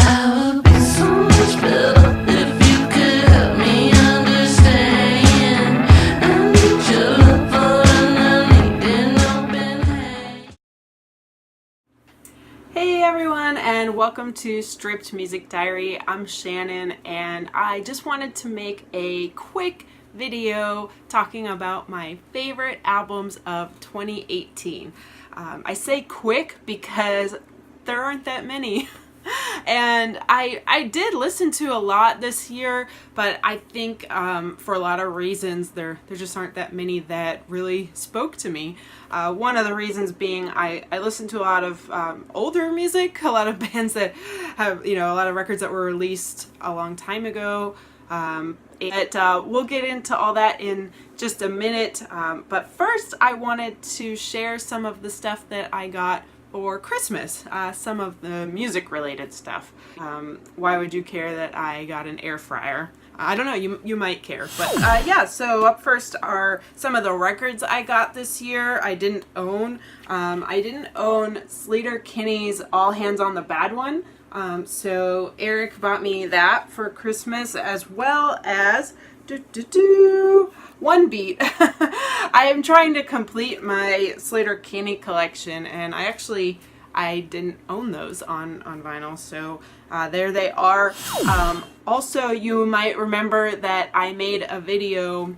I would be so much better if you could help me understand. I need your love for and I need an open hand. Hey everyone, and welcome to Stripped Music Diary. I'm Shannon, and I just wanted to make a quick video talking about my favorite albums of 2018. I say quick because there aren't that many. And I did listen to a lot this year, but I think for a lot of reasons there just aren't that many that really spoke to me. One of the reasons being I listened to a lot of older music, a lot of bands that have, a lot of records that were released a long time ago. We'll get into all that in just a minute, but first I wanted to share some of the stuff that I got for Christmas, some of the music related stuff. Why would you care that I got an air fryer? I don't know, you might care, but yeah, so up first are some of the records I got this year I didn't own. I didn't own Sleater Kinney's All Hands on the Bad One, so Eric bought me that for Christmas, as well as One Beat. I am trying to complete my Sleater Kinney collection, and I didn't own those on vinyl, so there they are. Also, you might remember that I made a video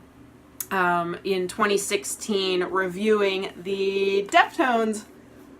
in 2016 reviewing the Deftones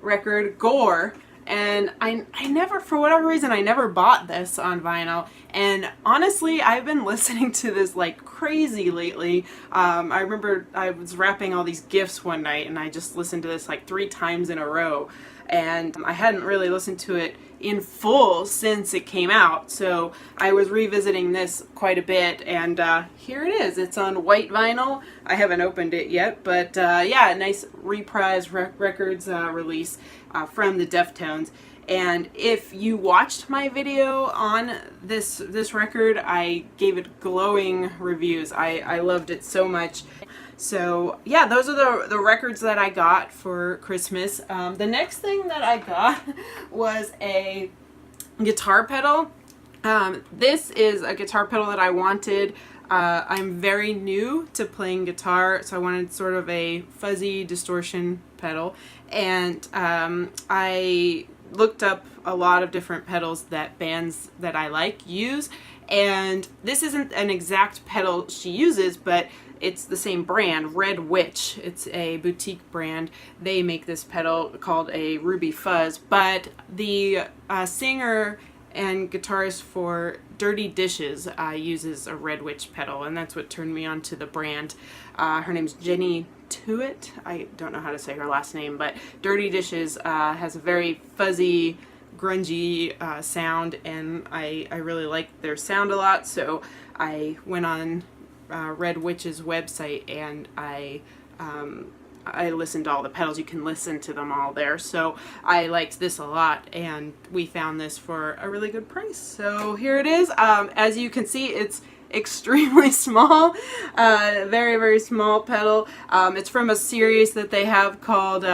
record Gore, and I never, for whatever reason, I never bought this on vinyl. And honestly, I've been listening to this like crazy lately. I remember I was wrapping all these gifts one night and I just listened to this like 3 times in a row. And I hadn't really listened to it in full since it came out. So I was revisiting this quite a bit, and here it is. It's on white vinyl. I haven't opened it yet, but yeah, a nice Reprise Records release from the Deftones. And if you watched my video on this record, I gave it glowing reviews. I loved it so much. So yeah, those are the records that I got for Christmas. The next thing that I got was a guitar pedal. This is a guitar pedal that I wanted. I'm very new to playing guitar, so I wanted sort of a fuzzy distortion pedal. And I looked up a lot of different pedals that bands that I like use, and this isn't an exact pedal she uses, but it's the same brand, Red Witch. It's a boutique brand. They make this pedal called a Ruby Fuzz, but the singer and guitarist for Dirty Dishes uses a Red Witch pedal, and that's what turned me on to the brand. Her name's Jenny Tuitt. I don't know how to say her last name, but Dirty Dishes has a very fuzzy, grungy sound, and I really like their sound a lot, so I went on Red Witch's website and I listened to all the pedals. You can listen to them all there, so I liked this a lot, and we found this for a really good price. So here it is. As you can see, it's extremely small, very, very small pedal. It's from a series that they have called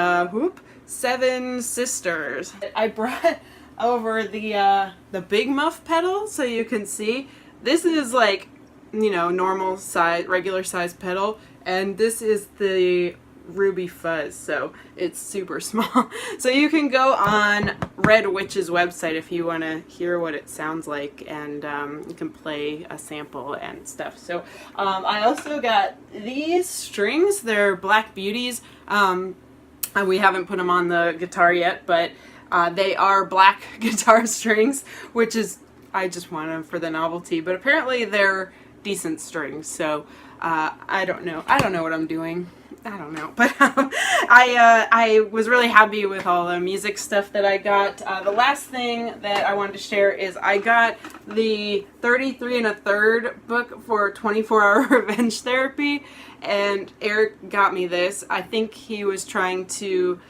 Seven Sisters. I brought over the Big Muff pedal so you can see. This is like, normal size, regular size pedal, and this is the Ruby Fuzz, so it's super small. So you can go on Red Witch's website if you want to hear what it sounds like, and you can play a sample and stuff. So I also got these strings. They're Black Beauties. We haven't put them on the guitar yet, but they are black guitar strings, which is, I just want them for the novelty, but apparently they're decent strings, so I don't know what I'm doing. I don't know, but I was really happy with all the music stuff that I got. The last thing that I wanted to share is I got the 33 1/3 book for 24-hour revenge therapy, and Eric got me this. I think he was trying to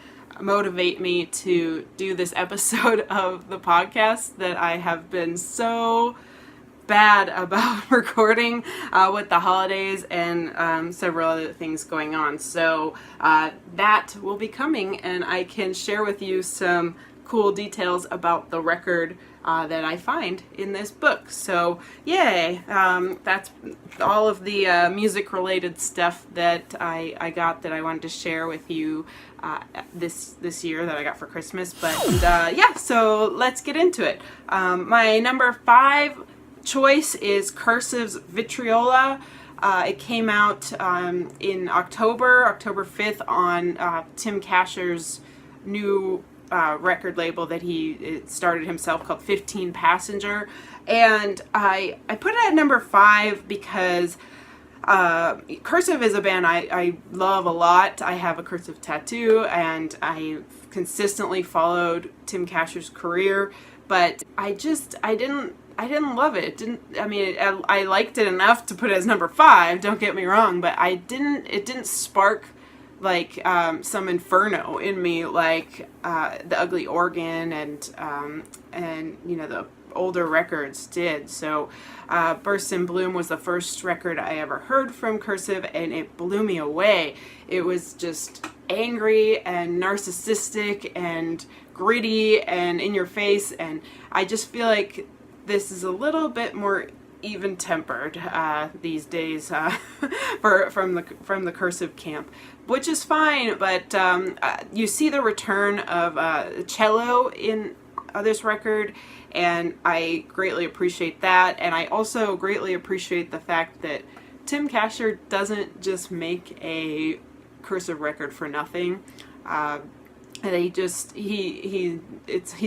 motivate me to do this episode of the podcast that I have been so bad about recording with the holidays and several other things going on. So that will be coming, and I can share with you some cool details about the record that I find in this book. So yay, that's all of the music related stuff that I got that I wanted to share with you this year that I got for Christmas. But yeah, so let's get into it. My number 5 choice is Cursive's Vitriola. It came out in October 5th on Tim Kasher's new record label that he started himself called 15 Passenger. And I put it at number 5 because Cursive is a band I love a lot. I have a Cursive tattoo, and I consistently followed Tim Kasher's career, but I didn't love it. I liked it enough to put it as number 5, don't get me wrong, but it didn't spark like some inferno in me like the Ugly Organ and you know, the older records did. So Burst in Bloom was the first record I ever heard from Cursive, and it blew me away. It was just angry and narcissistic and gritty and in your face, and I just feel like this is a little bit more even-tempered these days from the Cursive camp, which is fine. But you see the return of cello in this record, and I greatly appreciate that. And I also greatly appreciate the fact that Tim Kasher doesn't just make a Cursive record for nothing. He's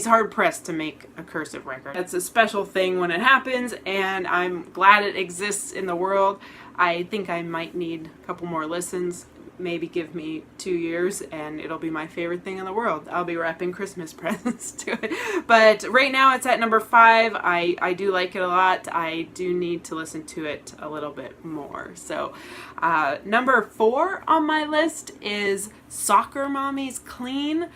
hard pressed to make a Cursive record. That's a special thing when it happens, and I'm glad it exists in the world. I think I might need a couple more listens. Maybe give me 2 years and it'll be my favorite thing in the world. I'll be wrapping Christmas presents to it. But right now it's at number 5. I do like it a lot. I do need to listen to it a little bit more. So number 4 on my list is Soccer Mommy's Clean.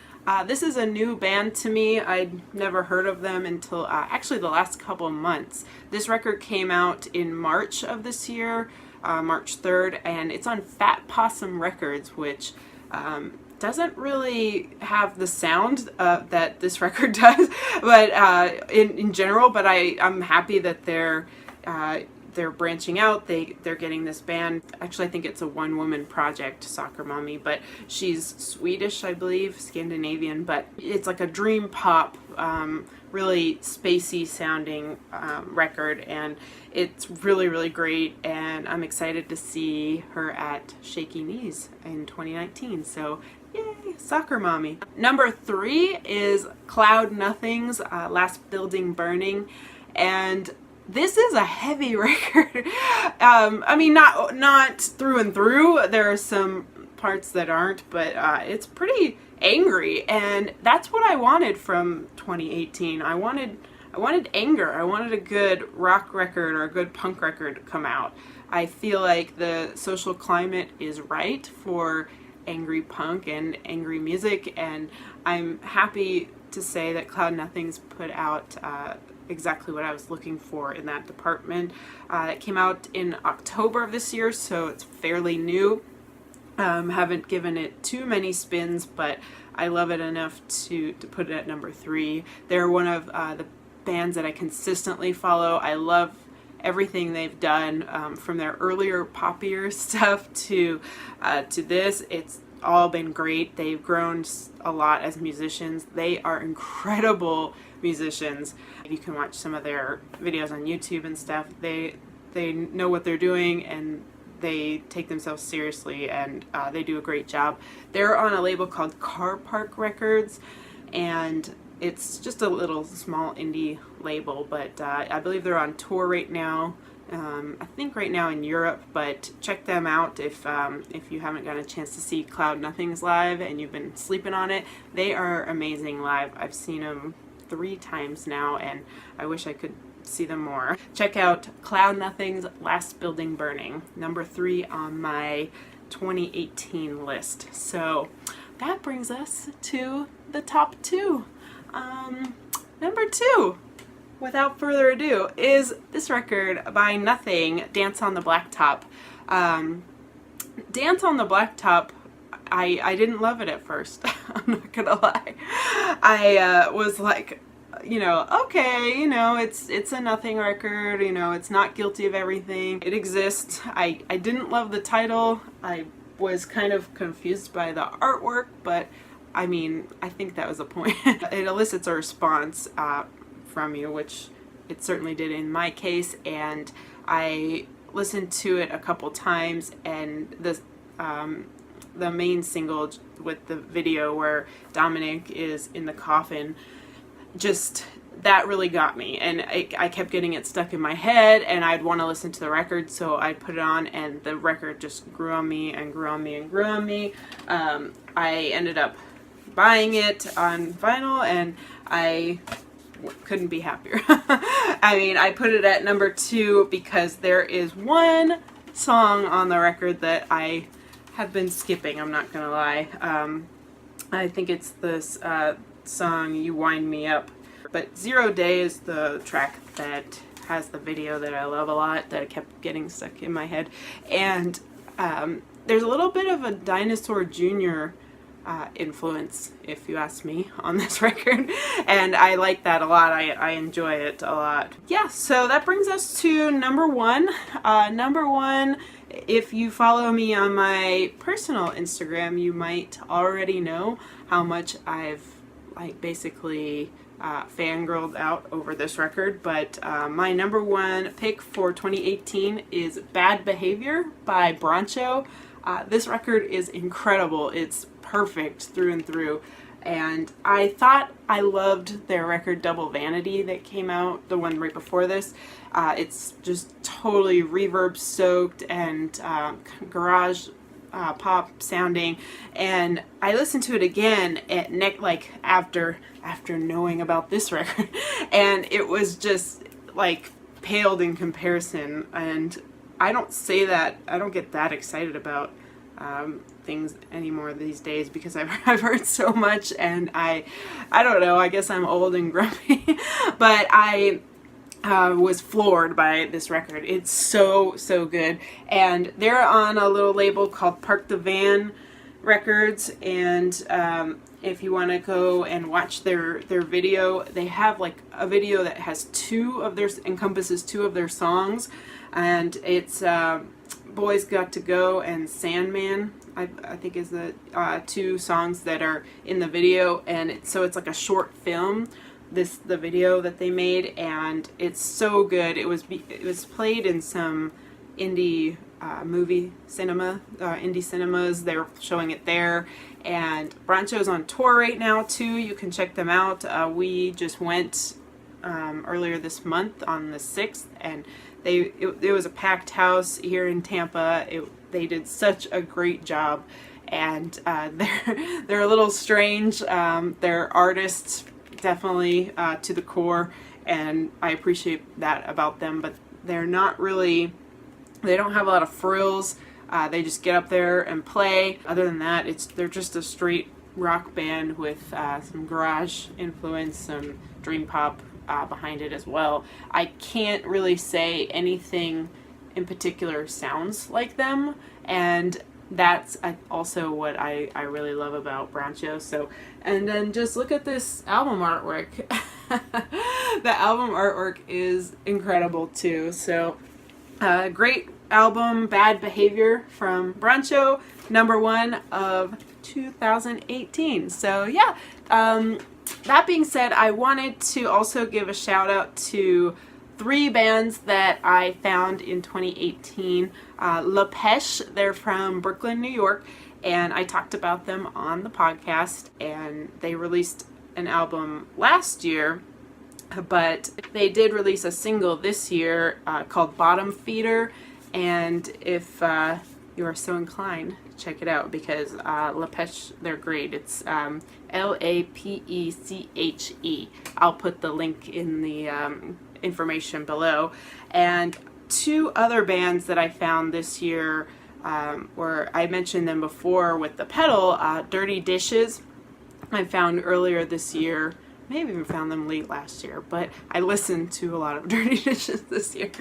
This is a new band to me. I'd never heard of them until actually the last couple of months. This record came out in March of this year. March 3rd, and it's on Fat Possum Records, which doesn't really have the sound that this record does, but in general. But I'm happy that they're branching out. They're getting this band. Actually, I think it's a one-woman project, Soccer Mommy, but she's Swedish, I believe, Scandinavian. But it's like a dream pop, really spacey sounding record, and it's really, really great, and I'm excited to see her at Shaky Knees in 2019. So yay, Soccer Mommy. Number 3 is Cloud Nothing's Last Building Burning, and this is a heavy record. I mean, not through and through. There are some parts that aren't, but it's pretty angry, and that's what I wanted from 2018. I wanted anger. I wanted a good rock record or a good punk record to come out. I feel like the social climate is right for angry punk and angry music, and I'm happy to say that Cloud Nothing's put out exactly what I was looking for in that department. It came out in October of this year, so it's fairly new. Haven't given it too many spins, but I love it enough to put it at number 3. They're one of the bands that I consistently follow. I love everything they've done, from their earlier poppier stuff to this. It's all been great. They've grown a lot as musicians. They are incredible musicians. You can watch some of their videos on YouTube and stuff. They know what they're doing, and they take themselves seriously, and they do a great job. They're on a label called Car Park Records, and it's just a little small indie label, but I believe they're on tour right now. I think right now in Europe, but check them out if you haven't gotten a chance to see Cloud Nothing's live and you've been sleeping on it. They are amazing live. I've seen them 3 times now, and I wish I could see them more. Check out Cloud Nothing's Last Building Burning, number 3 on my 2018 list. So that brings us to the top 2. Number 2, without further ado, is this record by Nothing, Dance on the Blacktop. Dance on the Blacktop, I didn't love it at first. I'm not gonna lie. I was like, okay, it's a nothing record, it's not guilty of everything. It exists. I didn't love the title. I was kind of confused by the artwork, but I mean, I think that was the point. It elicits a response from you, which it certainly did in my case, and I listened to it a couple times, and the main single with the video where Dominic is in the coffin, just that really got me, and I kept getting it stuck in my head, and I'd want to listen to the record, so I'd put it on, and the record just grew on me and grew on me and grew on me. I ended up buying it on vinyl, and I couldn't be happier. I mean, I put it at number 2 because there is one song on the record that I have been skipping, I'm not gonna lie. I think it's this song, You Wind Me Up. But 0 Day is the track that has the video that I love a lot, that I kept getting stuck in my head. And there's a little bit of a Dinosaur Jr. Influence, if you ask me, on this record. And I like that a lot. I enjoy it a lot. Yeah, so that brings us to number 1. Number 1, if you follow me on my personal Instagram, you might already know how much I've basically fangirled out over this record, but my number 1 pick for 2018 is Bad Behavior by Broncho. This record is incredible. It's perfect through and through, and I thought I loved their record Double Vanity that came out, the one right before this. It's just totally reverb soaked and garage pop sounding, and I listened to it again at after knowing about this record, and it was just paled in comparison. And I don't get that excited about things anymore these days because I've heard so much, and I don't know, I guess I'm old and grumpy, but I was floored by this record. It's so good, and they're on a little label called Park the Van Records, and if you want to go and watch their video, they have a video that has encompasses 2 of their songs, and it's Boys Got to Go and Sandman, I think is the 2 songs that are in the video, and so it's like a short film, the video that they made, and it's so good. It was played in some indie movie cinema, indie cinemas. They're showing it there, and Broncho's on tour right now too. You can check them out. We just went earlier this month on the 6th, and it was a packed house here in Tampa. They did such a great job, and they're a little strange. They're artists, definitely, to the core, and I appreciate that about them, but they don't have a lot of frills. They just get up there and play. Other than that, they're just a straight rock band with some garage influence, some dream pop behind it as well. I can't really say anything in particular sounds like them, and that's also what I really love about Broncho. So, and then just look at this album artwork. The album artwork is incredible too. So, great album, Bad Behavior from Broncho, number 1 of 2018. So yeah, that being said, I wanted to also give a shout out to 3 bands that I found in 2018. Lapeche, they're from Brooklyn, New York, and I talked about them on the podcast, and they released an album last year, but they did release a single this year called Bottom Feeder, and if you are so inclined, check it out, because Lapeche, they're great. It's Lapeche. I'll put the link in the information below. And 2 other bands that I found this year, where I mentioned them before with the pedal, Dirty Dishes, I found earlier this year. Maybe even found them late last year, but I listened to a lot of Dirty Dishes this year.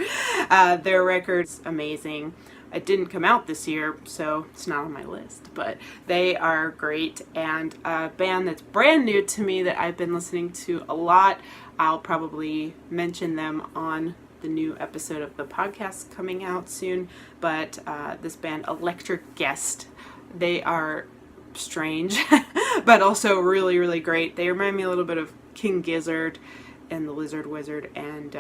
Their record's amazing. it didn't come out this year, so it's not on my list, but they are great. And a band that's brand new to me that I've been listening to a lot, I'll probably mention them on the new episode of the podcast coming out soon, but this band Electric Guest, they are strange but also really, really great. They remind me a little bit of King Gizzard and the Lizard Wizard, and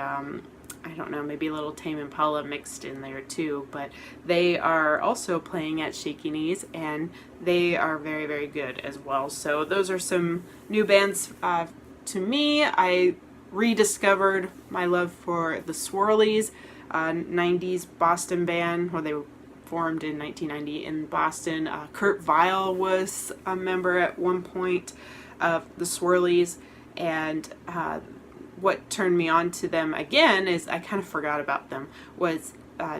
I don't know, maybe a little Tame Impala mixed in there too, but they are also playing at Shaky Knees, and they are very, very good as well. So those are some new bands to me. I rediscovered my love for the Swirlies, 90s Boston band, where they were formed in 1990 in Boston. Kurt Vile was a member at one point of the Swirlies, and what turned me on to them again is, I kind of forgot about them, was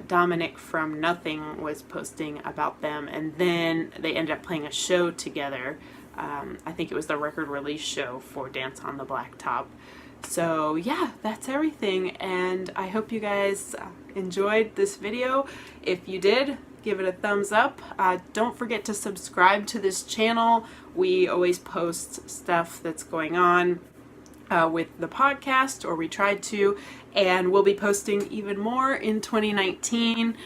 Dominic from Nothing was posting about them, and then they ended up playing a show together. I think it was the record release show for Dance on the Blacktop. So yeah, that's everything, and I hope you guys enjoyed this video. If you did, give it a thumbs up. Don't forget to subscribe to this channel. We always post stuff that's going on with the podcast, or we tried to, and we'll be posting even more in 2019,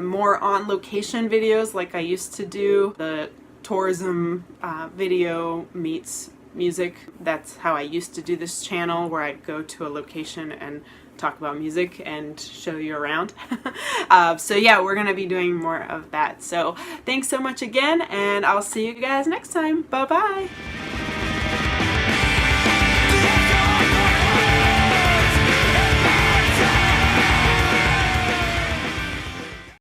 more on location videos like I used to do. The tourism video meets music. That's how I used to do this channel, where I'd go to a location and talk about music and show you around. So yeah, we're gonna be doing more of that. So thanks so much again, and I'll see you guys next time. Bye bye.